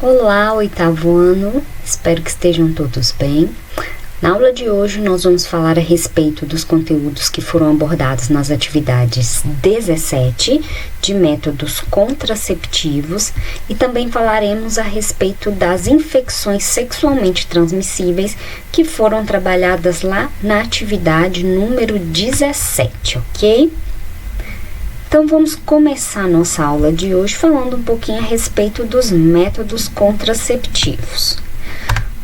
Olá, oitavo ano, espero que estejam todos bem. Na aula de hoje nós vamos falar a respeito dos conteúdos que foram abordados nas atividades 17 de métodos contraceptivos e também falaremos a respeito das infecções sexualmente transmissíveis que foram trabalhadas lá na atividade número 17, ok? Então, vamos começar nossa aula de hoje falando um pouquinho a respeito dos métodos contraceptivos.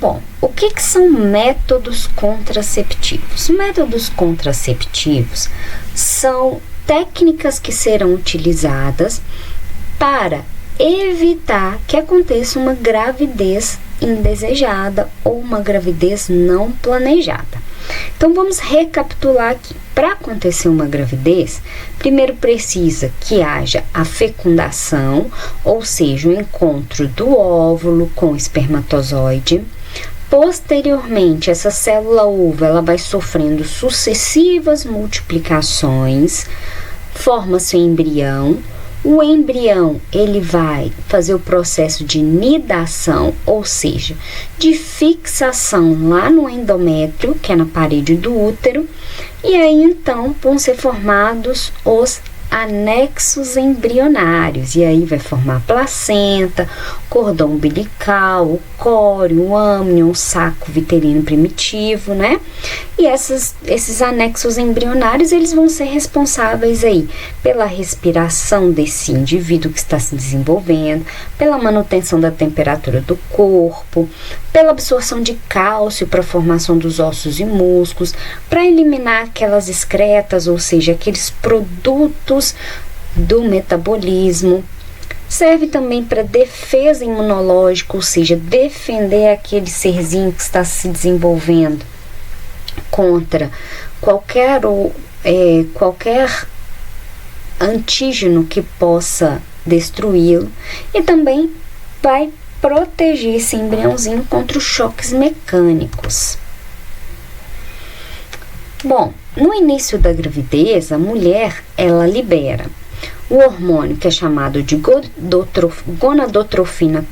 Bom, o que são métodos contraceptivos? Métodos contraceptivos são técnicas que serão utilizadas para evitar que aconteça uma gravidez indesejada ou uma gravidez não planejada. Então, vamos recapitular aqui. Para acontecer uma gravidez, primeiro precisa que haja a fecundação, ou seja, o encontro do óvulo com o espermatozoide. Posteriormente, essa célula ovo ela vai sofrendo sucessivas multiplicações, forma-se o embrião. O embrião ele vai fazer o processo de nidação, ou seja, de fixação lá no endométrio, que é na parede do útero, e aí então vão ser formados os anexos embrionários, e aí vai formar placenta, cordão umbilical, o córeo, o âmnion, o saco vitelino primitivo, né? E esses anexos embrionários, eles vão ser responsáveis aí pela respiração desse indivíduo que está se desenvolvendo, pela manutenção da temperatura do corpo, pela absorção de cálcio para a formação dos ossos e músculos, para eliminar aquelas excretas, ou seja, aqueles produtos do metabolismo. Serve também para defesa imunológica, ou seja, defender aquele serzinho que está se desenvolvendo contra qualquer antígeno que possa destruí-lo, e também vai proteger esse embriãozinho contra os choques mecânicos. Bom, no início da gravidez, a mulher ela libera o hormônio que é chamado de gonadotrofina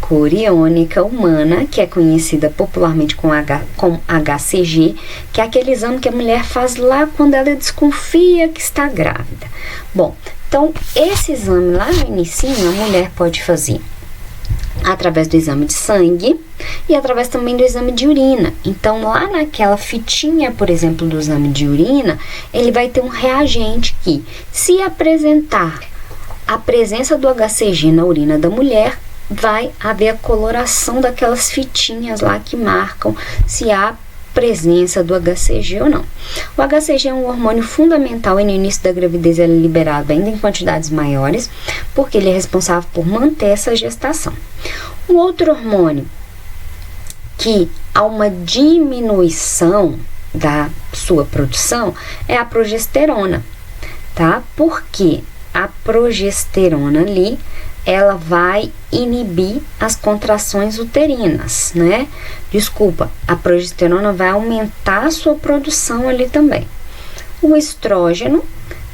coriônica humana, que é conhecida popularmente como HCG, que é aquele exame que a mulher faz lá quando ela desconfia que está grávida. Bom, então esse exame lá no inicinho a mulher pode fazer através do exame de sangue e através também do exame de urina. Então, lá naquela fitinha, por exemplo, do exame de urina, ele vai ter um reagente que, se apresentar a presença do HCG na urina da mulher, vai haver a coloração daquelas fitinhas lá que marcam se há presença do HCG ou não. O HCG é um hormônio fundamental e no início da gravidez ele é liberado ainda em quantidades maiores, porque ele é responsável por manter essa gestação. Um outro hormônio que há uma diminuição da sua produção é a progesterona, tá? Porque a progesterona ali ela vai inibir as contrações uterinas, né? A progesterona vai aumentar a sua produção ali também. O estrógeno,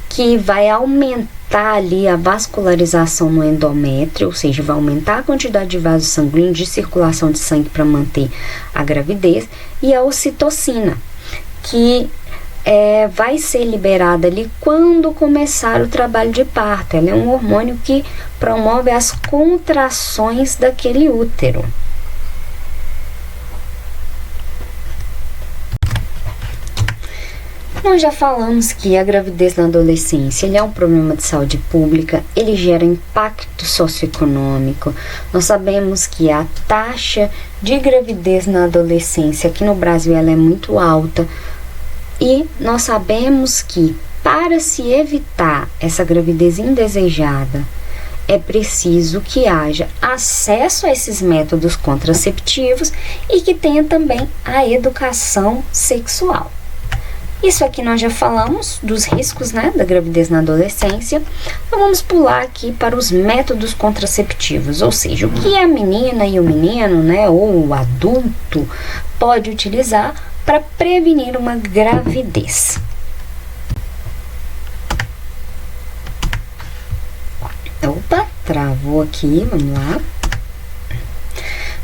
que vai aumentar ali a vascularização no endométrio, ou seja, vai aumentar a quantidade de vasos sanguíneos, de circulação de sangue para manter a gravidez. E a ocitocina, que vai ser liberada ali quando começar o trabalho de parto. Ela é um hormônio que promove as contrações daquele útero. Nós já falamos que a gravidez na adolescência ele é um problema de saúde pública, ele gera impacto socioeconômico. Nós sabemos que a taxa de gravidez na adolescência aqui no Brasil ela é muito alta. E nós sabemos que, para se evitar essa gravidez indesejada, é preciso que haja acesso a esses métodos contraceptivos e que tenha também a educação sexual. Isso aqui nós já falamos dos riscos, né, da gravidez na adolescência. Então vamos pular aqui para os métodos contraceptivos, ou seja, o que a menina e o menino, né, ou o adulto pode utilizar para prevenir uma gravidez. travou aqui, vamos lá.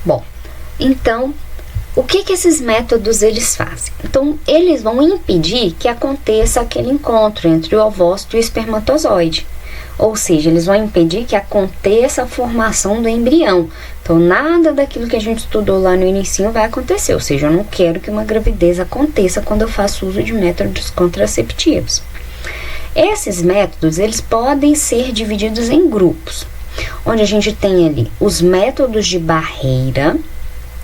Bom, então, o que esses métodos eles fazem? Então, eles vão impedir que aconteça aquele encontro entre o ovócito e o espermatozoide. Ou seja, eles vão impedir que aconteça a formação do embrião. Então, nada daquilo que a gente estudou lá no início vai acontecer. Ou seja, eu não quero que uma gravidez aconteça quando eu faço uso de métodos contraceptivos. Esses métodos, eles podem ser divididos em grupos, onde a gente tem ali os métodos de barreira.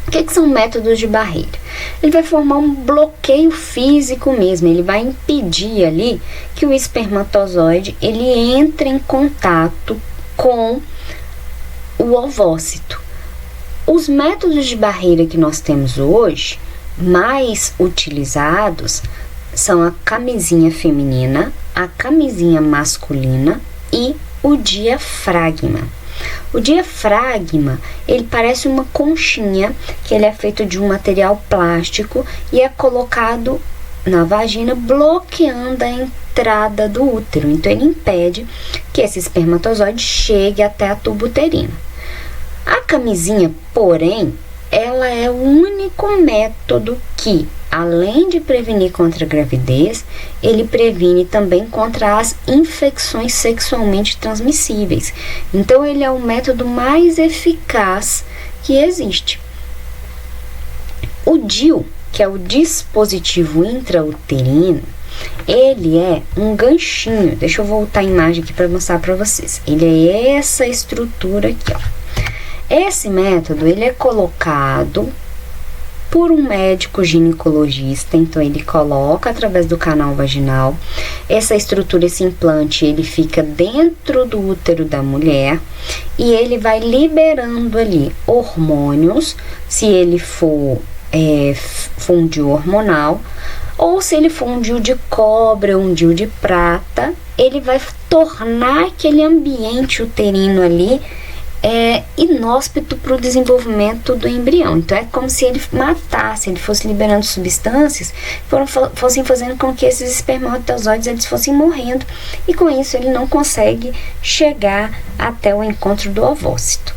O que são métodos de barreira? Ele vai formar um bloqueio físico mesmo, ele vai impedir ali que o espermatozoide ele entre em contato com o ovócito. Os métodos de barreira que nós temos hoje, mais utilizados, são a camisinha feminina, a camisinha masculina e o diafragma. O diafragma, ele parece uma conchinha, que ele é feito de um material plástico e é colocado na vagina, bloqueando a entrada do útero. Então, ele impede que esse espermatozoide chegue até a tuba uterina. A camisinha, porém, ela é o único método que, além de prevenir contra a gravidez, ele previne também contra as infecções sexualmente transmissíveis. Então, ele é o método mais eficaz que existe. O DIU, que é o dispositivo intrauterino, ele é um ganchinho. Deixa eu voltar a imagem aqui para mostrar para vocês. Ele é essa estrutura aqui, ó. Esse método, ele é colocado por um médico ginecologista, então ele coloca através do canal vaginal. Essa estrutura, esse implante, ele fica dentro do útero da mulher e ele vai liberando ali hormônios, se ele for um DIU hormonal, ou se ele for um DIU de cobre ou um DIU de prata, ele vai tornar aquele ambiente uterino ali inóspito para o desenvolvimento do embrião. Então, é como se ele matasse, ele fosse liberando substâncias, fossem fazendo com que esses espermatozoides eles fossem morrendo, e com isso ele não consegue chegar até o encontro do ovócito.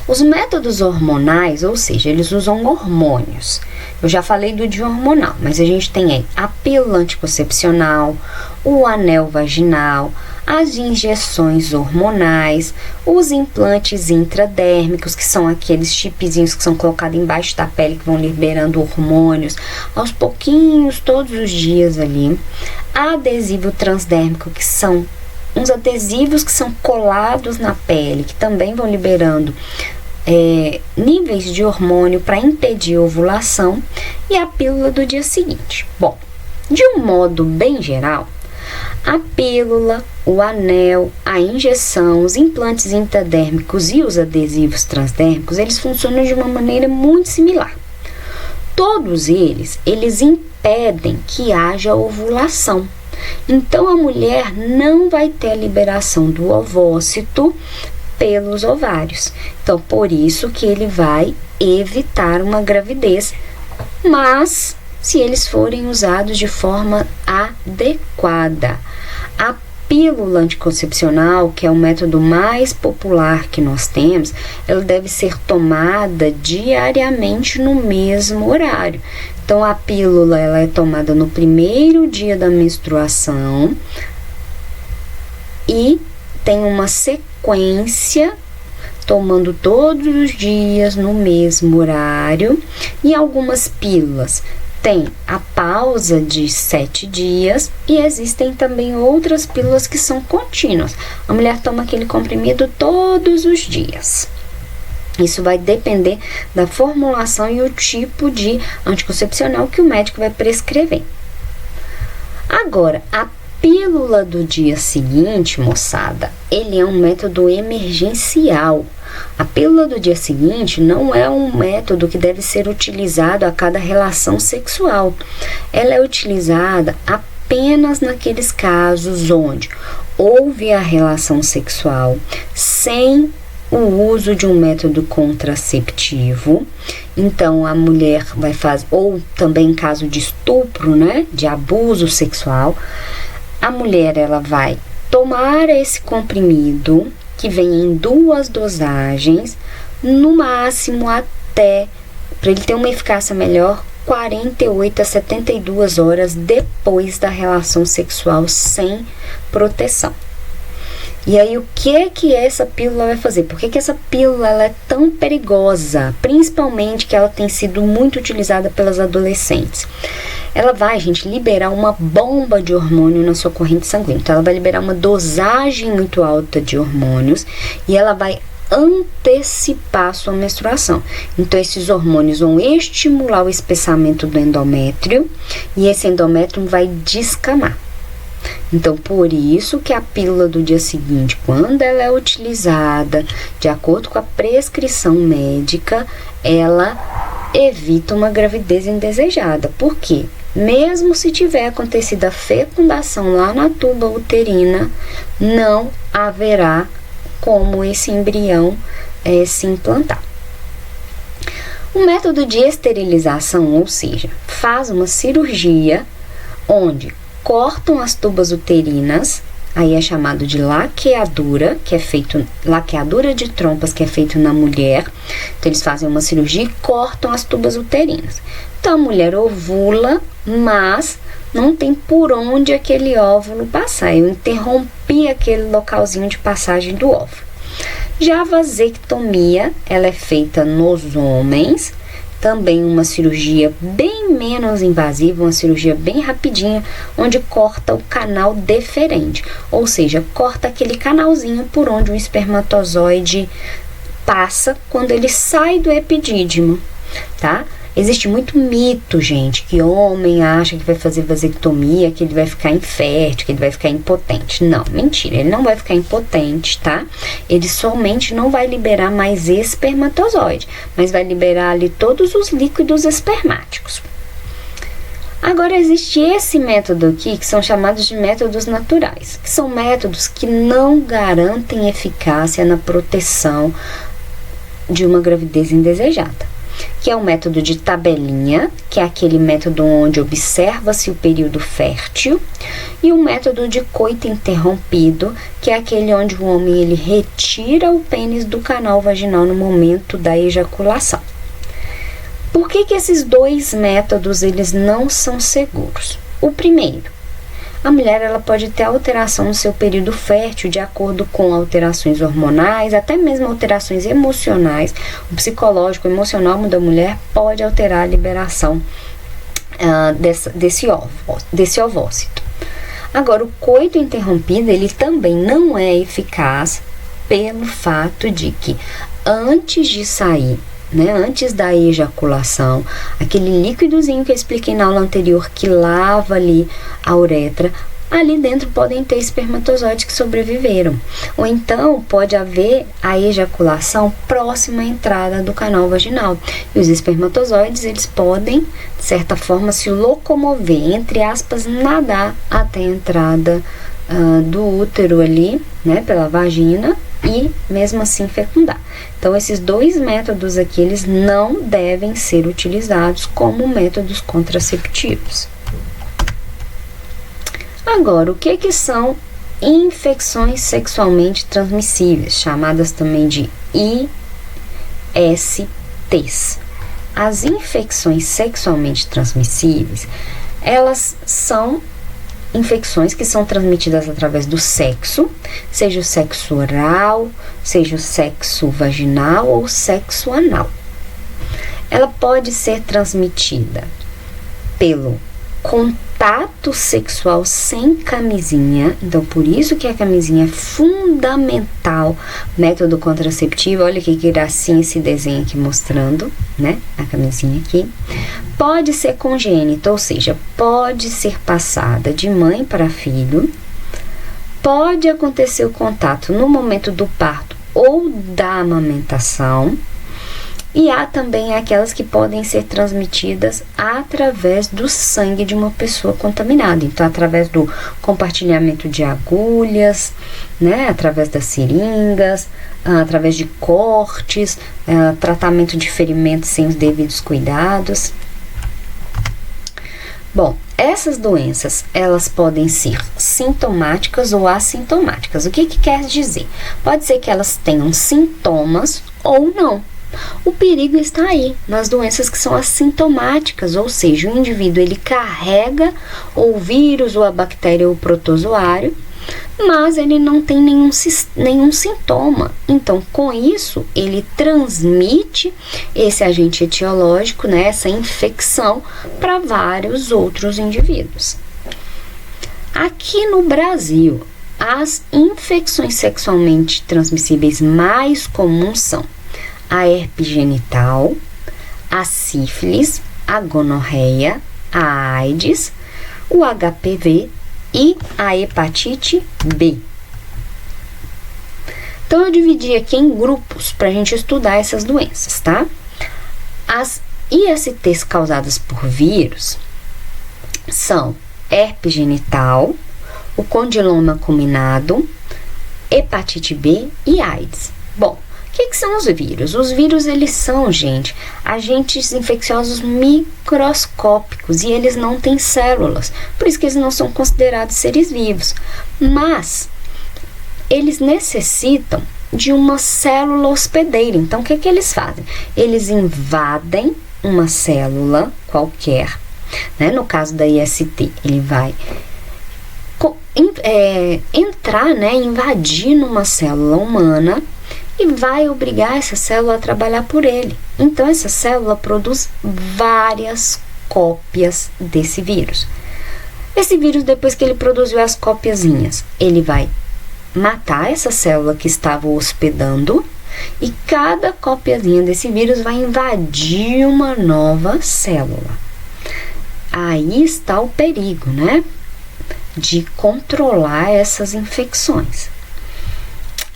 Os métodos hormonais, ou seja, eles usam hormônios. Eu já falei do DIU hormonal, mas a gente tem aí a pílula anticoncepcional, o anel vaginal, as injeções hormonais, os implantes intradérmicos, que são aqueles chipzinhos que são colocados embaixo da pele, que vão liberando hormônios aos pouquinhos, todos os dias ali. Adesivo transdérmico, que são uns adesivos que são colados na pele, que também vão liberando níveis de hormônio para impedir a ovulação, e a pílula do dia seguinte. Bom, de um modo bem geral, a pílula, o anel, a injeção, os implantes intradérmicos e os adesivos transdérmicos, eles funcionam de uma maneira muito similar. Todos eles impedem que haja ovulação. Então, a mulher não vai ter a liberação do ovócito pelos ovários. Então, por isso que ele vai evitar uma gravidez, mas se eles forem usados de forma adequada. A pílula anticoncepcional, que é o método mais popular que nós temos, ela deve ser tomada diariamente no mesmo horário. Então, a pílula ela é tomada no primeiro dia da menstruação e tem uma sequência, tomando todos os dias no mesmo horário. E algumas pílulas tem a pausa de 7 dias e existem também outras pílulas que são contínuas. A mulher toma aquele comprimido todos os dias. Isso vai depender da formulação e o tipo de anticoncepcional que o médico vai prescrever. Agora, a pílula do dia seguinte, moçada, ele é um método emergencial. A pílula do dia seguinte não é um método que deve ser utilizado a cada relação sexual. Ela é utilizada apenas naqueles casos onde houve a relação sexual sem o uso de um método contraceptivo. Então, a mulher vai fazer, ou também em caso de estupro, né, de abuso sexual, a mulher ela vai tomar esse comprimido que vem em 2 dosagens, no máximo até, para ele ter uma eficácia melhor, 48 a 72 horas depois da relação sexual sem proteção. E aí, o que essa pílula vai fazer? Por que essa pílula ela é tão perigosa? Principalmente que ela tem sido muito utilizada pelas adolescentes. Ela vai, gente, liberar uma bomba de hormônio na sua corrente sanguínea. Então, ela vai liberar uma dosagem muito alta de hormônios e ela vai antecipar a sua menstruação. Então, esses hormônios vão estimular o espessamento do endométrio e esse endométrio vai descamar. Então, por isso que a pílula do dia seguinte, quando ela é utilizada de acordo com a prescrição médica, ela evita uma gravidez indesejada. Por quê? Mesmo se tiver acontecido a fecundação lá na tuba uterina, não haverá como esse embrião se implantar. O método de esterilização, ou seja, faz uma cirurgia onde cortam as tubas uterinas, aí é chamado de laqueadura, que é feito, laqueadura de trompas, que é feito na mulher. Então, eles fazem uma cirurgia e cortam as tubas uterinas. Então, a mulher ovula, mas não tem por onde aquele óvulo passar. Eu interrompi aquele localzinho de passagem do óvulo. Já a vasectomia, ela é feita nos homens, também uma cirurgia bem menos invasiva, uma cirurgia bem rapidinha, onde corta o canal deferente, ou seja, corta aquele canalzinho por onde o espermatozoide passa quando ele sai do epidídimo, tá? Existe muito mito, gente, que homem acha que vai fazer vasectomia, que ele vai ficar infértil, que ele vai ficar impotente. Não, mentira, ele não vai ficar impotente, tá? Ele somente não vai liberar mais espermatozoide, mas vai liberar ali todos os líquidos espermáticos. Agora, existe esse método aqui, que são chamados de métodos naturais, que são métodos que não garantem eficácia na proteção de uma gravidez indesejada, que é o método de tabelinha, que é aquele método onde observa-se o período fértil, e o método de coito interrompido, que é aquele onde o homem ele retira o pênis do canal vaginal no momento da ejaculação. Por que esses dois métodos eles não são seguros? O primeiro, a mulher ela pode ter alteração no seu período fértil de acordo com alterações hormonais, até mesmo alterações emocionais. O psicológico, o emocional da mulher pode alterar a liberação desse ovócito. Agora, o coito interrompido, ele também não é eficaz pelo fato de que antes de sair, antes da ejaculação, aquele líquidozinho que eu expliquei na aula anterior que lava ali a uretra, ali dentro podem ter espermatozoides que sobreviveram. Ou então pode haver a ejaculação próxima à entrada do canal vaginal. E os espermatozoides, eles podem, de certa forma, se locomover, entre aspas, nadar até a entrada do útero ali, pela vagina, e mesmo assim fecundar. Então, esses dois métodos aqui, eles não devem ser utilizados como métodos contraceptivos. Agora, o que são infecções sexualmente transmissíveis, chamadas também de ISTs? As infecções sexualmente transmissíveis, elas são infecções que são transmitidas através do sexo, seja o sexo oral, seja o sexo vaginal ou sexo anal. Ela pode ser transmitida pelo contato sexual sem camisinha, então por isso que a camisinha é fundamental, método contraceptivo. Olha que gracinha esse desenho aqui mostrando, a camisinha aqui. Pode ser congênita, ou seja, pode ser passada de mãe para filho, pode acontecer o contato no momento do parto ou da amamentação, e há também aquelas que podem ser transmitidas através do sangue de uma pessoa contaminada. Então, através do compartilhamento de agulhas, através das seringas, através de cortes, tratamento de ferimentos sem os devidos cuidados. Bom, essas doenças, elas podem ser sintomáticas ou assintomáticas. O que quer dizer? Pode ser que elas tenham sintomas ou não. O perigo está aí, nas doenças que são assintomáticas, ou seja, o indivíduo ele carrega o vírus ou a bactéria ou o protozoário, mas ele não tem nenhum sintoma. Então, com isso, ele transmite esse agente etiológico, né, essa infecção, para vários outros indivíduos. Aqui no Brasil, as infecções sexualmente transmissíveis mais comuns são a herpes genital, a sífilis, a gonorreia, a AIDS, o HPV e a hepatite B. Então, eu dividi aqui em grupos para a gente estudar essas doenças, tá? As ISTs causadas por vírus são herpes genital, o condiloma acuminado, hepatite B e AIDS. Bom, o que são os vírus? Os vírus, eles são, gente, agentes infecciosos microscópicos e eles não têm células, por isso que eles não são considerados seres vivos, mas eles necessitam de uma célula hospedeira. Então, o que eles fazem? Eles invadem uma célula qualquer, né? No caso da IST, ele vai entrar, né, invadir numa célula humana e vai obrigar essa célula a trabalhar por ele. Então, essa célula produz várias cópias desse vírus. Esse vírus, depois que ele produziu as cópiazinhas, ele vai matar essa célula que estava hospedando e cada copiazinha desse vírus vai invadir uma nova célula. Aí está o perigo, né, de controlar essas infecções.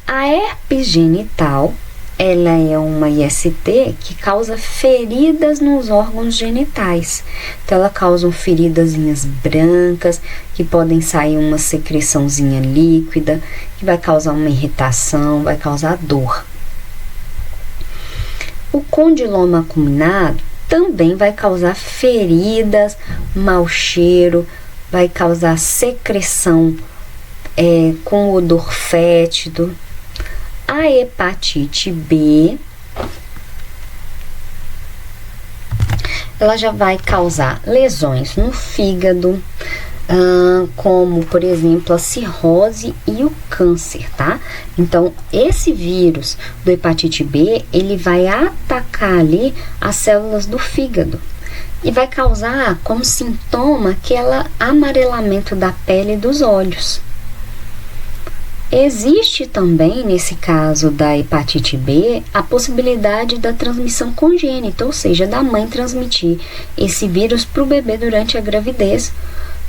A herpes genital, ela é uma IST que causa feridas nos órgãos genitais. Então, ela causa feridazinhas brancas, que podem sair uma secreçãozinha líquida, que vai causar uma irritação, vai causar dor. O condiloma acuminado também vai causar feridas, mau cheiro, vai causar secreção com odor fétido. A hepatite B, ela já vai causar lesões no fígado, como, por exemplo, a cirrose e o câncer, tá? Então, esse vírus do hepatite B, ele vai atacar ali as células do fígado e vai causar como sintoma aquele amarelamento da pele e dos olhos. Existe também, nesse caso da hepatite B, a possibilidade da transmissão congênita, ou seja, da mãe transmitir esse vírus para o bebê durante a gravidez,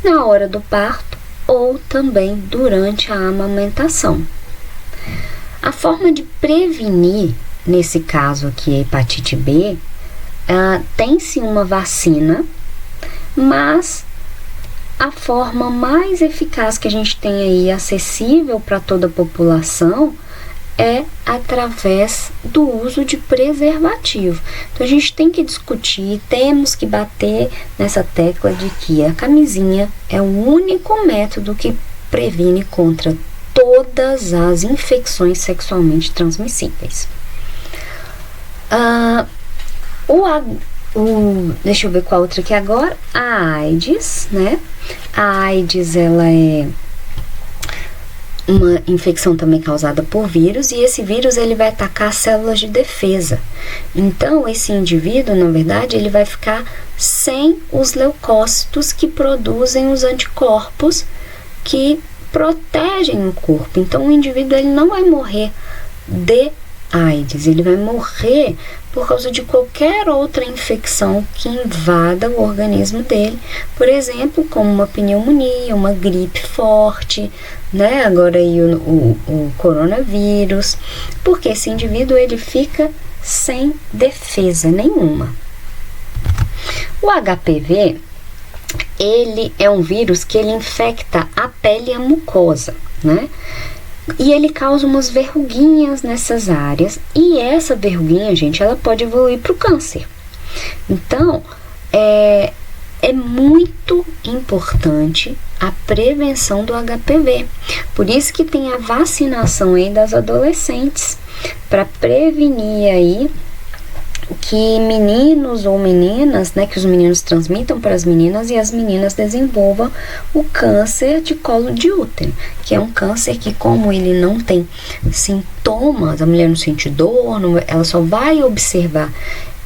na hora do parto ou também durante a amamentação. A forma de prevenir, nesse caso aqui, a hepatite B, tem-se uma vacina, mas a forma mais eficaz que a gente tem aí acessível para toda a população é através do uso de preservativo. Então, a gente tem que discutir, temos que bater nessa tecla de que a camisinha é o único método que previne contra todas as infecções sexualmente transmissíveis. Deixa eu ver qual outra aqui agora. A AIDS, né? A AIDS, ela é uma infecção também causada por vírus, e esse vírus ele vai atacar as células de defesa. Então, esse indivíduo, na verdade, ele vai ficar sem os leucócitos que produzem os anticorpos que protegem o corpo. Então, o indivíduo ele não vai morrer de AIDS, ele vai morrer por causa de qualquer outra infecção que invada o organismo dele, por exemplo, como uma pneumonia, uma gripe forte, né? Agora aí o coronavírus, porque esse indivíduo ele fica sem defesa nenhuma. O HPV, ele é um vírus que ele infecta a pele e a mucosa, né? E ele causa umas verruguinhas nessas áreas, e essa verruguinha, gente, ela pode evoluir para o câncer. Então, é muito importante a prevenção do HPV. Por isso que tem a vacinação aí das adolescentes, para prevenir aí que meninos ou meninas, né, que os meninos transmitam para as meninas e as meninas desenvolvam o câncer de colo de útero, que é um câncer que, como ele não tem sintomas, a mulher não sente dor, ela só vai observar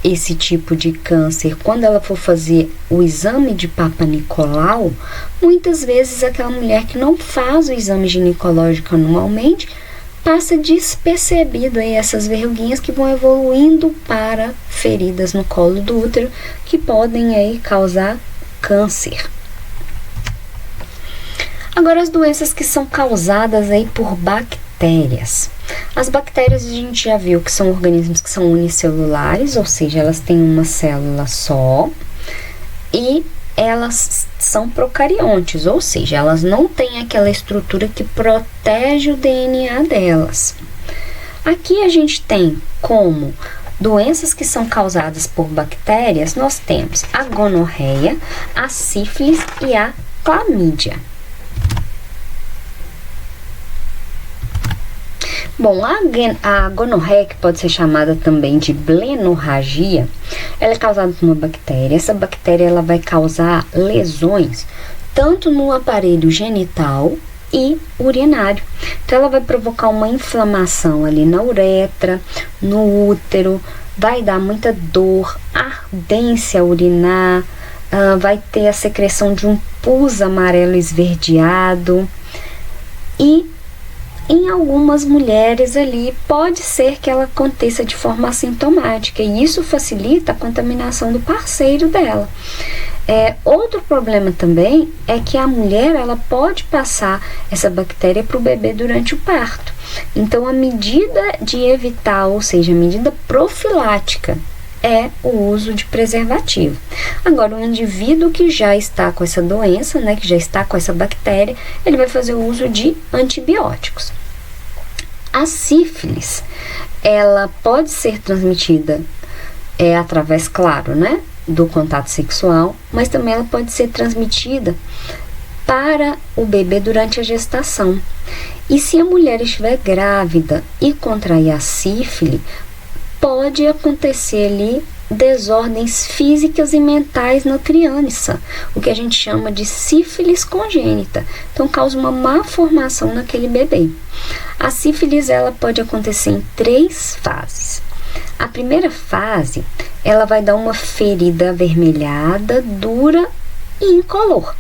esse tipo de câncer quando ela for fazer o exame de Papa Nicolau. Muitas vezes aquela mulher que não faz o exame ginecológico anualmente passa despercebido aí essas verruguinhas que vão evoluindo para feridas no colo do útero, que podem aí causar câncer. Agora, as doenças que são causadas aí por bactérias. As bactérias a gente já viu que são organismos que são unicelulares, ou seja, elas têm uma célula só, e elas são procariontes, ou seja, elas não têm aquela estrutura que protege o DNA delas. Aqui a gente tem como doenças que são causadas por bactérias, nós temos a gonorreia, a sífilis e a clamídia. Bom, a gonorreia, que pode ser chamada também de blenorragia, ela é causada por uma bactéria. Essa bactéria ela vai causar lesões tanto no aparelho genital e urinário. Então, ela vai provocar uma inflamação ali na uretra, no útero, vai dar muita dor, ardência urinar, vai ter a secreção de um pus amarelo esverdeado e em algumas mulheres ali pode ser que ela aconteça de forma assintomática e isso facilita a contaminação do parceiro dela. Outro problema também é que a mulher ela pode passar essa bactéria para o bebê durante o parto. Então, a medida de evitar, ou seja, a medida profilática, é o uso de preservativo. Agora, o indivíduo que já está com essa doença, né, que já está com essa bactéria, ele vai fazer o uso de antibióticos. A sífilis, ela pode ser transmitida através, claro, né, do contato sexual, mas também ela pode ser transmitida para o bebê durante a gestação. E se a mulher estiver grávida e contrair a sífilis, pode acontecer ali desordens físicas e mentais na criança, o que a gente chama de sífilis congênita. Então, causa uma má formação naquele bebê. A sífilis, ela pode acontecer em 3 fases. A primeira fase, ela vai dar uma ferida avermelhada, dura e incolor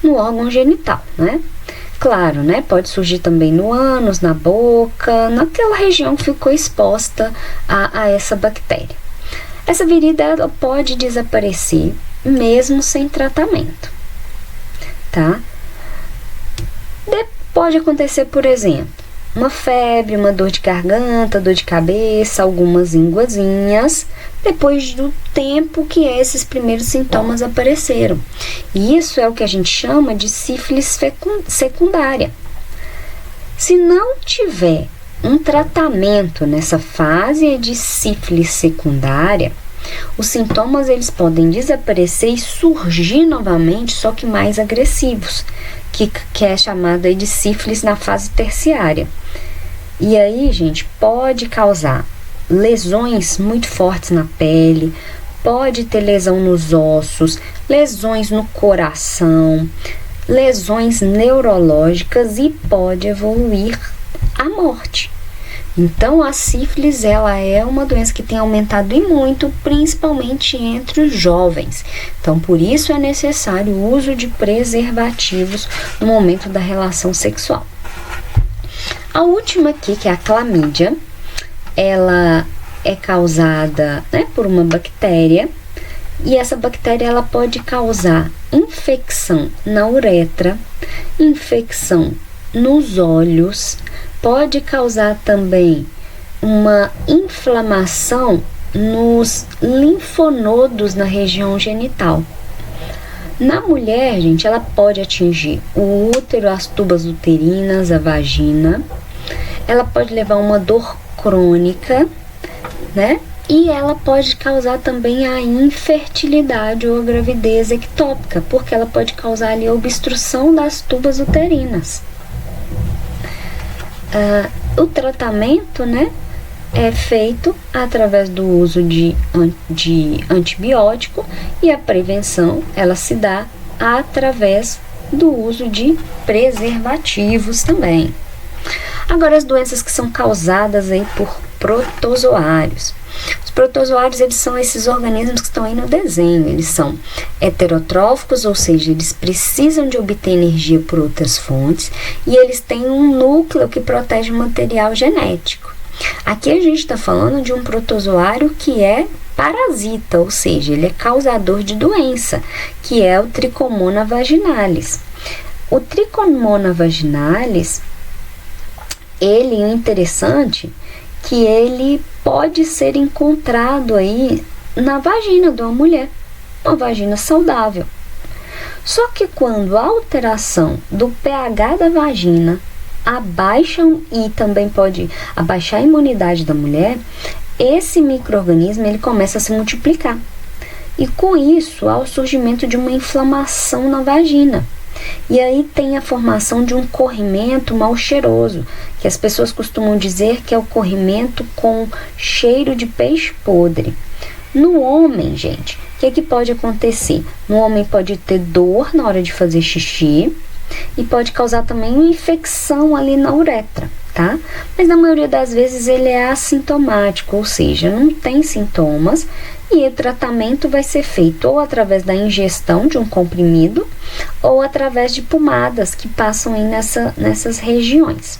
no órgão genital, né? Claro, né? Pode surgir também no ânus, na boca, naquela região que ficou exposta a essa bactéria. Essa ferida ela pode desaparecer mesmo sem tratamento, tá? Pode acontecer, por exemplo, uma febre, uma dor de garganta, dor de cabeça, algumas enguazinhas, depois do tempo que esses primeiros sintomas apareceram. E isso é o que a gente chama de sífilis secundária. Se não tiver um tratamento nessa fase de sífilis secundária, os sintomas eles podem desaparecer e surgir novamente, só que mais agressivos, que é chamada de sífilis na fase terciária. E aí, gente, pode causar lesões muito fortes na pele, pode ter lesão nos ossos, lesões no coração, lesões neurológicas e pode evoluir à morte. Então, a sífilis, ela é uma doença que tem aumentado e muito, principalmente entre os jovens. Então, por isso é necessário o uso de preservativos no momento da relação sexual. A última aqui, que é a clamídia, ela é causada, né, por uma bactéria, e essa bactéria ela pode causar infecção na uretra, infecção nos olhos, pode causar também uma inflamação nos linfonodos na região genital. Na mulher, gente, ela pode atingir o útero, as tubas uterinas, a vagina. Ela pode levar uma dor crônica, né? E ela pode causar também a infertilidade ou a gravidez ectópica, porque ela pode causar ali a obstrução das tubas uterinas. O tratamento, né, é feito através do uso de antibiótico, e a prevenção ela se dá através do uso de preservativos também. Agora, as doenças que são causadas aí por protozoários. Os protozoários, eles são esses organismos que estão aí no desenho. Eles são heterotróficos, ou seja, eles precisam de obter energia por outras fontes, e eles têm um núcleo que protege o material genético. Aqui a gente está falando de um protozoário que é parasita, ou seja, ele é causador de doença, que é o Trichomona vaginalis. O Trichomona vaginalis, ele é interessante que ele pode ser encontrado aí na vagina de uma mulher, uma vagina saudável. Só que quando a alteração do pH da vagina abaixa e também pode abaixar a imunidade da mulher, esse micro-organismo ele começa a se multiplicar. E com isso há o surgimento de uma inflamação na vagina. E aí tem a formação de um corrimento mal cheiroso, que as pessoas costumam dizer que é o corrimento com cheiro de peixe podre. No homem, gente, o que pode acontecer? No homem pode ter dor na hora de fazer xixi e pode causar também uma infecção ali na uretra, tá? Mas na maioria das vezes ele é assintomático, ou seja, não tem sintomas, e o tratamento vai ser feito ou através da ingestão de um comprimido ou através de pomadas que passam aí nessas regiões.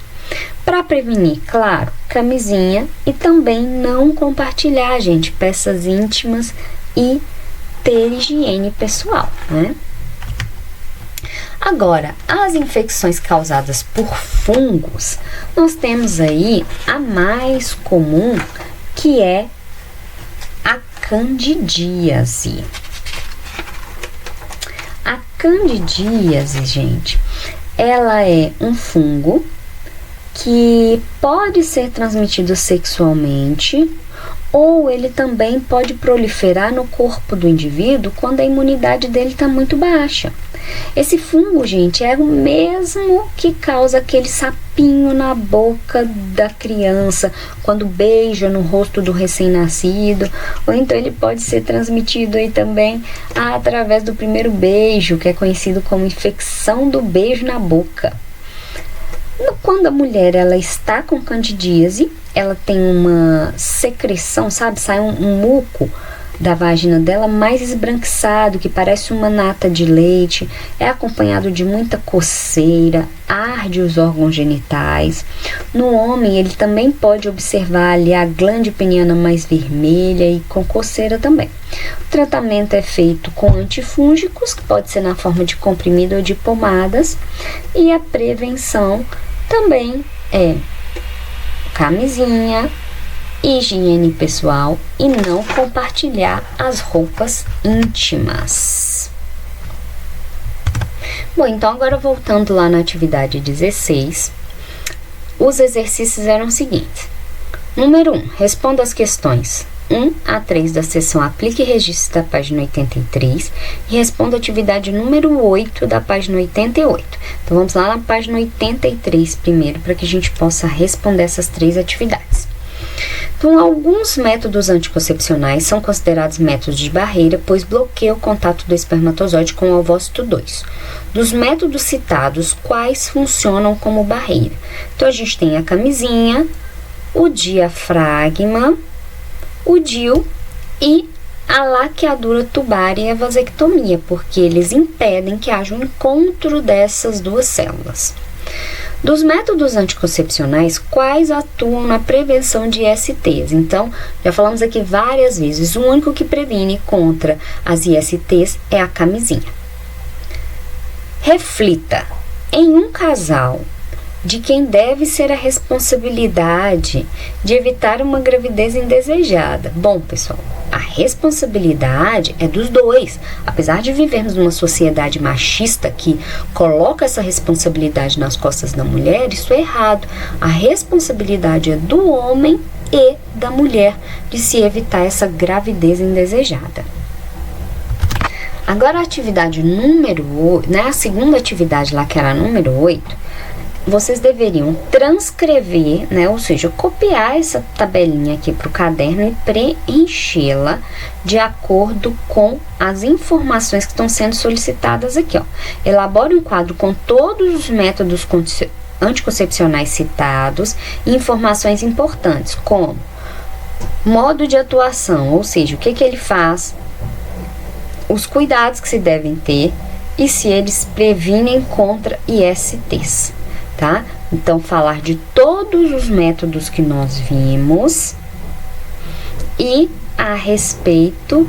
Para prevenir, claro, camisinha, e também não compartilhar, gente, peças íntimas e ter higiene pessoal, né? Agora, as infecções causadas por fungos, nós temos aí a mais comum, que é a candidíase. A candidíase, gente, ela é um fungo que pode ser transmitido sexualmente, ou ele também pode proliferar no corpo do indivíduo quando a imunidade dele está muito baixa. Esse fungo, gente, é o mesmo que causa aquele sapinho na boca da criança quando beija no rosto do recém-nascido, ou então ele pode ser transmitido aí também através do primeiro beijo, que é conhecido como infecção do beijo na boca. Quando a mulher ela está com candidíase, ela tem uma secreção, sabe? Sai um muco da vagina dela mais esbranquiçado, que parece uma nata de leite, é acompanhado de muita coceira, arde os órgãos genitais. No homem, ele também pode observar ali a glândula peniana mais vermelha e com coceira também. O tratamento é feito com antifúngicos, que pode ser na forma de comprimido ou de pomadas, e a prevenção também é camisinha, higiene pessoal e não compartilhar as roupas íntimas. Bom, então agora voltando lá na atividade 16, os exercícios eram os seguintes. Número 1, responda as questões 1 a 3 da seção Aplique e Registre da página 83 e responda a atividade número 8 da página 88. Então vamos lá na página 83 primeiro, para que a gente possa responder essas 3 atividades. Então, alguns métodos anticoncepcionais são considerados métodos de barreira, pois bloqueiam o contato do espermatozoide com o ovócito 2. Dos métodos citados, quais funcionam como barreira? Então, a gente tem a camisinha, o diafragma, o DIU e a laqueadura tubar e a vasectomia, porque eles impedem que haja um encontro dessas duas células. Dos métodos anticoncepcionais, quais atuam na prevenção de ISTs? Então, já falamos aqui várias vezes, o único que previne contra as ISTs é a camisinha. Reflita, em um casal, de quem deve ser a responsabilidade de evitar uma gravidez indesejada. Bom, pessoal, a responsabilidade é dos dois. Apesar de vivermos numa sociedade machista que coloca essa responsabilidade nas costas da mulher, isso é errado. A responsabilidade é do homem e da mulher, de se evitar essa gravidez indesejada. Agora a atividade número 8, né, a segunda atividade lá, que era a número 8, vocês deveriam transcrever, né, ou seja, copiar essa tabelinha aqui para o caderno e preenchê-la de acordo com as informações que estão sendo solicitadas aqui, ó. Elabore um quadro com todos os métodos anticoncepcionais citados e informações importantes, como modo de atuação, ou seja, o que ele faz, os cuidados que se devem ter e se eles previnem contra ISTs, tá? Então, falar de todos os métodos que nós vimos e a respeito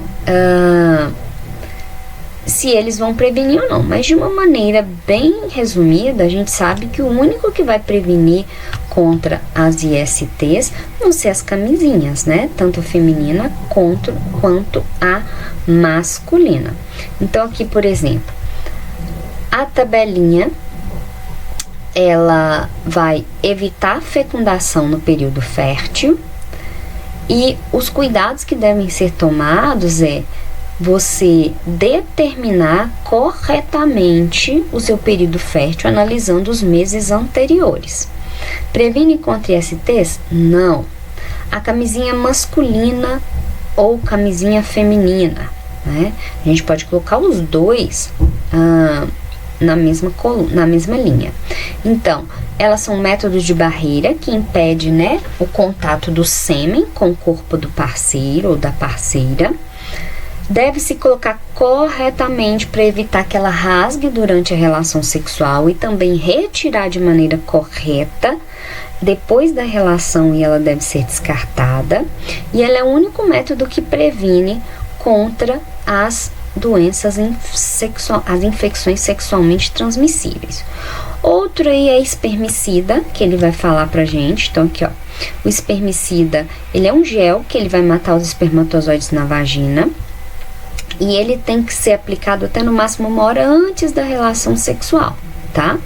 se eles vão prevenir ou não, mas de uma maneira bem resumida, a gente sabe que o único que vai prevenir contra as ISTs vão ser as camisinhas, né? Tanto a feminina quanto a masculina. Então, aqui, por exemplo, a tabelinha, ela vai evitar fecundação no período fértil, e os cuidados que devem ser tomados é você determinar corretamente o seu período fértil analisando os meses anteriores. Previne contra ISTs? Não. A camisinha masculina ou camisinha feminina, né? A gente pode colocar os dois na mesma linha. Então, elas são métodos de barreira que impede, né, o contato do sêmen com o corpo do parceiro ou da parceira. Deve-se colocar corretamente para evitar que ela rasgue durante a relação sexual e também retirar de maneira correta depois da relação, e ela deve ser descartada. E ela é o único método que previne contra as doenças, as infecções sexualmente transmissíveis. Outro aí é espermicida, que ele vai falar pra gente. Então aqui, ó, o espermicida, ele é um gel que ele vai matar os espermatozoides na vagina. E ele tem que ser aplicado até no máximo 1 hora antes da relação sexual, tá?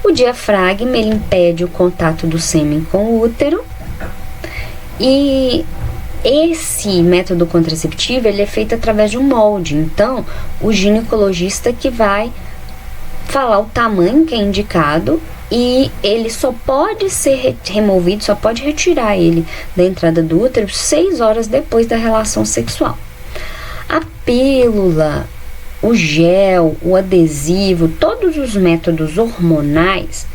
O diafragma, ele impede o contato do sêmen com o útero. E esse método contraceptivo, ele é feito através de um molde. Então, o ginecologista que vai falar o tamanho que é indicado, e ele só pode ser removido, só pode retirar ele da entrada do útero 6 horas depois da relação sexual. A pílula, o gel, o adesivo, todos os métodos hormonais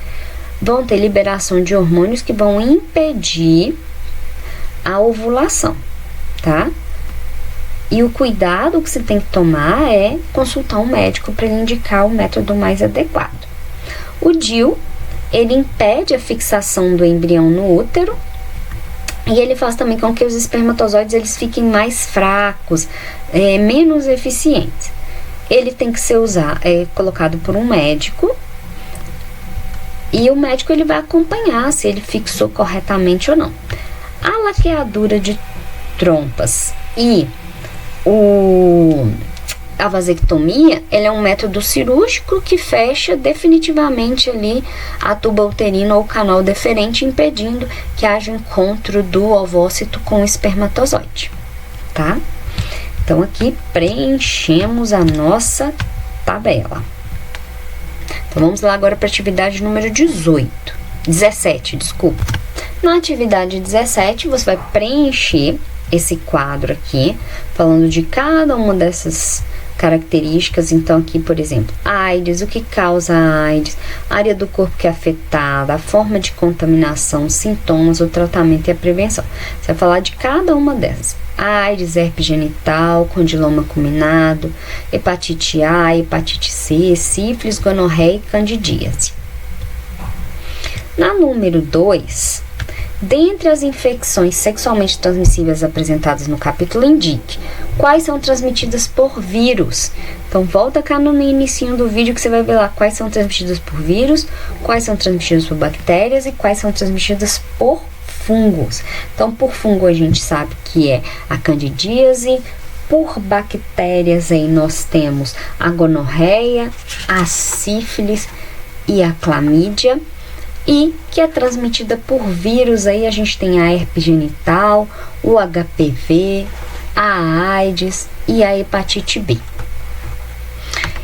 vão ter liberação de hormônios que vão impedir a ovulação, tá? E o cuidado que você tem que tomar é consultar um médico para ele indicar o método mais adequado. O DIU, ele impede a fixação do embrião no útero, e ele faz também com que os espermatozoides eles fiquem mais fracos, menos eficientes. Ele tem que ser colocado por um médico, e o médico ele vai acompanhar se ele fixou corretamente ou não. A laqueadura de trompas e a vasectomia, ele é um método cirúrgico que fecha definitivamente ali a tuba uterina ou canal deferente, impedindo que haja encontro do ovócito com o espermatozoide, tá? Então, aqui preenchemos a nossa tabela. Então, vamos lá agora para a atividade número 17, desculpa. Na atividade 17, você vai preencher esse quadro aqui, falando de cada uma dessas características. Então, aqui, por exemplo, AIDS, o que causa AIDS, área do corpo que é afetada, a forma de contaminação, sintomas, o tratamento e a prevenção. Você vai falar de cada uma dessas. AIDS, herpes genital, condiloma acuminado, hepatite A, hepatite C, sífilis, gonorreia e candidíase. Na número 2, dentre as infecções sexualmente transmissíveis apresentadas no capítulo, indique quais são transmitidas por vírus. Então, volta cá no inicinho do vídeo que você vai ver lá quais são transmitidas por vírus, quais são transmitidas por bactérias e quais são transmitidas por fungos. Então, por fungo a gente sabe que é a candidíase. Por bactérias aí nós temos a gonorreia, a sífilis e a clamídia. e que é transmitida por vírus. Aí a gente tem a herpes genital, o HPV, a AIDS e a hepatite B.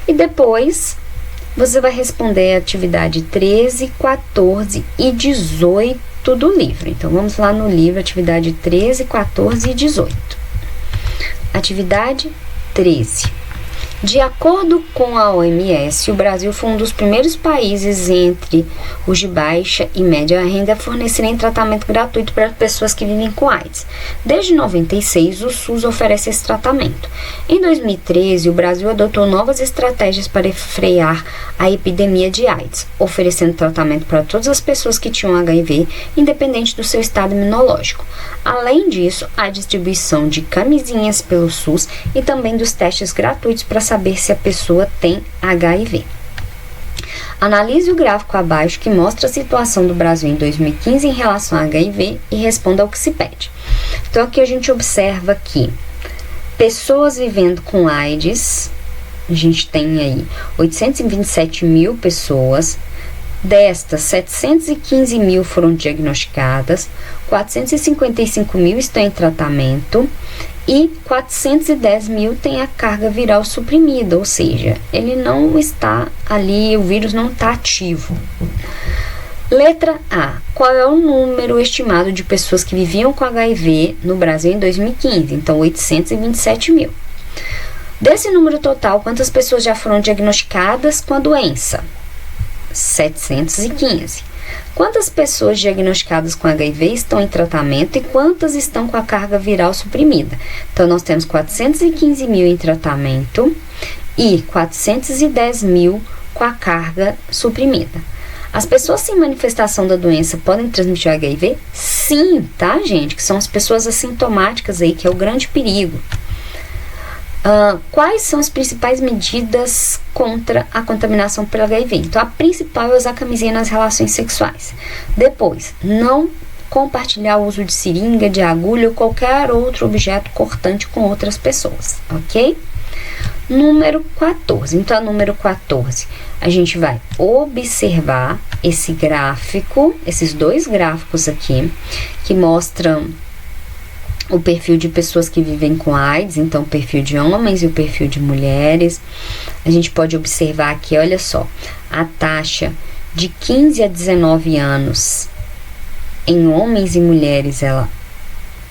E depois você vai responder a atividade 13, 14 e 18 do livro. Então vamos lá no livro, atividade 13, 14 e 18. Atividade 13. De acordo com a OMS, o Brasil foi um dos primeiros países entre os de baixa e média renda a fornecerem tratamento gratuito para pessoas que vivem com AIDS. Desde 96, o SUS oferece esse tratamento. Em 2013, o Brasil adotou novas estratégias para frear a epidemia de AIDS, oferecendo tratamento para todas as pessoas que tinham HIV, independente do seu estado imunológico. Além disso, a distribuição de camisinhas pelo SUS e também dos testes gratuitos para saber se a pessoa tem HIV. Analise o gráfico abaixo que mostra a situação do Brasil em 2015 em relação a HIV e responda ao que se pede. Então aqui a gente observa que pessoas vivendo com AIDS, a gente tem aí 827 mil pessoas. Destas, 715 mil foram diagnosticadas, 455 mil estão em tratamento e 410 mil têm a carga viral suprimida, ou seja, ele não está ali, o vírus não está ativo. Letra A. Qual é o número estimado de pessoas que viviam com HIV no Brasil em 2015? Então, 827 mil. Desse número total, quantas pessoas já foram diagnosticadas com a doença? 715. Quantas pessoas diagnosticadas com HIV estão em tratamento e quantas estão com a carga viral suprimida? Então, nós temos 415 mil em tratamento e 410 mil com a carga suprimida. As pessoas sem manifestação da doença podem transmitir HIV? Sim, tá, gente? Que são as pessoas assintomáticas aí, que é o grande perigo. Quais são as principais medidas contra a contaminação pelo HIV? Então, a principal é usar camisinha nas relações sexuais. Depois, não compartilhar o uso de seringa, de agulha ou qualquer outro objeto cortante com outras pessoas, ok? Número 14. Então, número 14, a gente vai observar esse gráfico, esses dois gráficos aqui, que mostram o perfil de pessoas que vivem com AIDS, então o perfil de homens e o perfil de mulheres. A gente pode observar aqui, olha só, a taxa de 15 a 19 anos em homens e mulheres, ela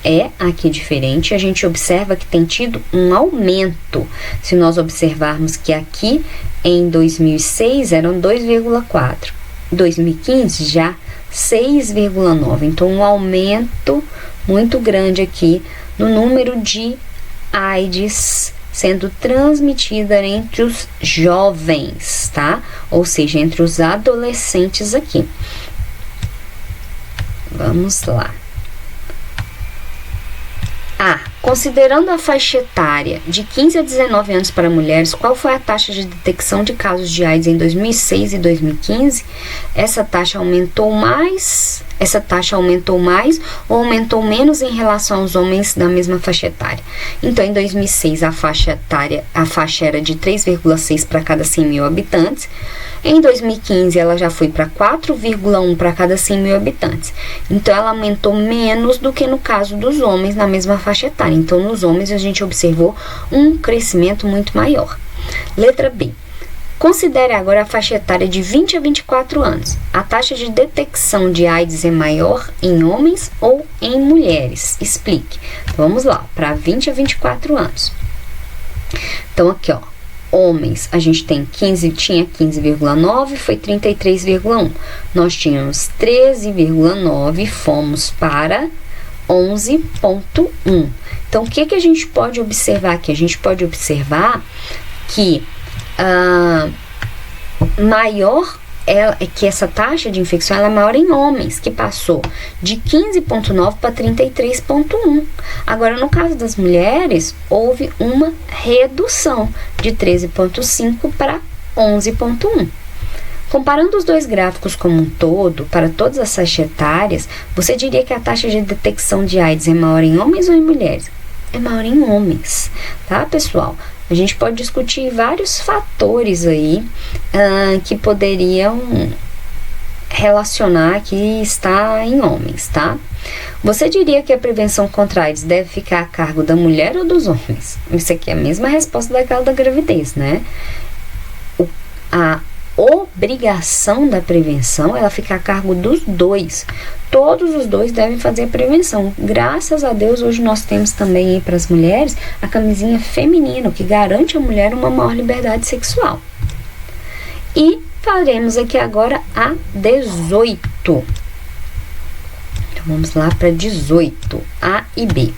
é aqui diferente. A gente observa que tem tido um aumento. Se nós observarmos que aqui em 2006 eram 2,4, 2015 já 6,9, então um aumento muito grande aqui no número de AIDS sendo transmitida entre os jovens, tá? Ou seja, entre os adolescentes aqui. Vamos lá. Considerando a faixa etária de 15 a 19 anos para mulheres, qual foi a taxa de detecção de casos de AIDS em 2006 e 2015? Essa taxa aumentou mais ou aumentou menos em relação aos homens da mesma faixa etária? Então, em 2006, a faixa era de 3,6 para cada 100 mil habitantes. Em 2015, ela já foi para 4,1 para cada 100 mil habitantes. Então, ela aumentou menos do que no caso dos homens na mesma faixa etária. Então, nos homens, a gente observou um crescimento muito maior. Letra B. Considere agora a faixa etária de 20 a 24 anos. A taxa de detecção de AIDS é maior em homens ou em mulheres? Explique. Então, vamos lá, para 20 a 24 anos. Então, aqui, ó. Homens, a gente tinha 15,9, foi 33,1. Nós tínhamos 13,9, fomos para 11,1. Então, o que a gente pode observar aqui? A gente pode observar que que essa taxa de infecção ela é maior em homens, que passou de 15,9 para 33,1. Agora, no caso das mulheres, houve uma redução de 13,5 para 11,1. Comparando os dois gráficos como um todo, para todas as faixas etárias, você diria que a taxa de detecção de AIDS é maior em homens ou em mulheres? É maior em homens, tá, pessoal? A gente pode discutir vários fatores aí que poderiam relacionar que está em homens, tá? Você diria que a prevenção contra a AIDS deve ficar a cargo da mulher ou dos homens? Isso aqui é a mesma resposta daquela da gravidez, né? A obrigação da prevenção, ela fica a cargo dos dois. Todos os dois devem fazer a prevenção. Graças a Deus, hoje nós temos também aí para as mulheres a camisinha feminina, que garante à mulher uma maior liberdade sexual. E faremos aqui agora a 18. Então, vamos lá para 18, A e B.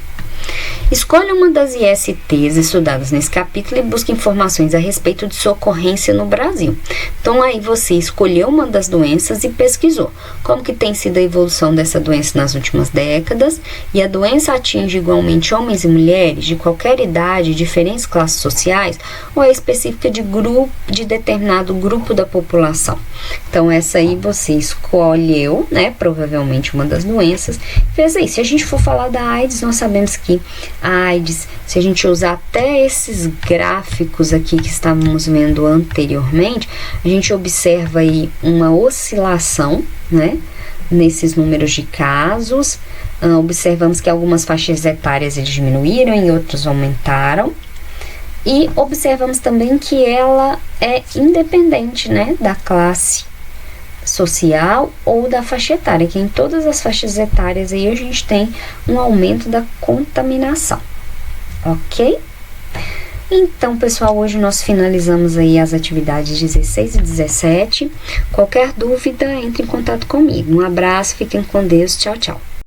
Escolha uma das ISTs estudadas nesse capítulo e busque informações a respeito de sua ocorrência no Brasil. Então, aí você escolheu uma das doenças e pesquisou como que tem sido a evolução dessa doença nas últimas décadas, e a doença atinge igualmente homens e mulheres de qualquer idade, diferentes classes sociais, ou é específica de determinado grupo da população. Então, essa aí você escolheu, né, provavelmente uma das doenças, fez aí. Se a gente for falar da AIDS, nós sabemos que a AIDS, se a gente usar até esses gráficos aqui que estávamos vendo anteriormente, a gente observa aí uma oscilação, né, nesses números de casos. Observamos que algumas faixas etárias eles diminuíram e outras aumentaram. E observamos também que ela é independente, né, da classe social ou da faixa etária, que em todas as faixas etárias aí a gente tem um aumento da contaminação, ok? Então, pessoal, hoje nós finalizamos aí as atividades 16 e 17. Qualquer dúvida, entre em contato comigo. Um abraço, fiquem com Deus, tchau, tchau.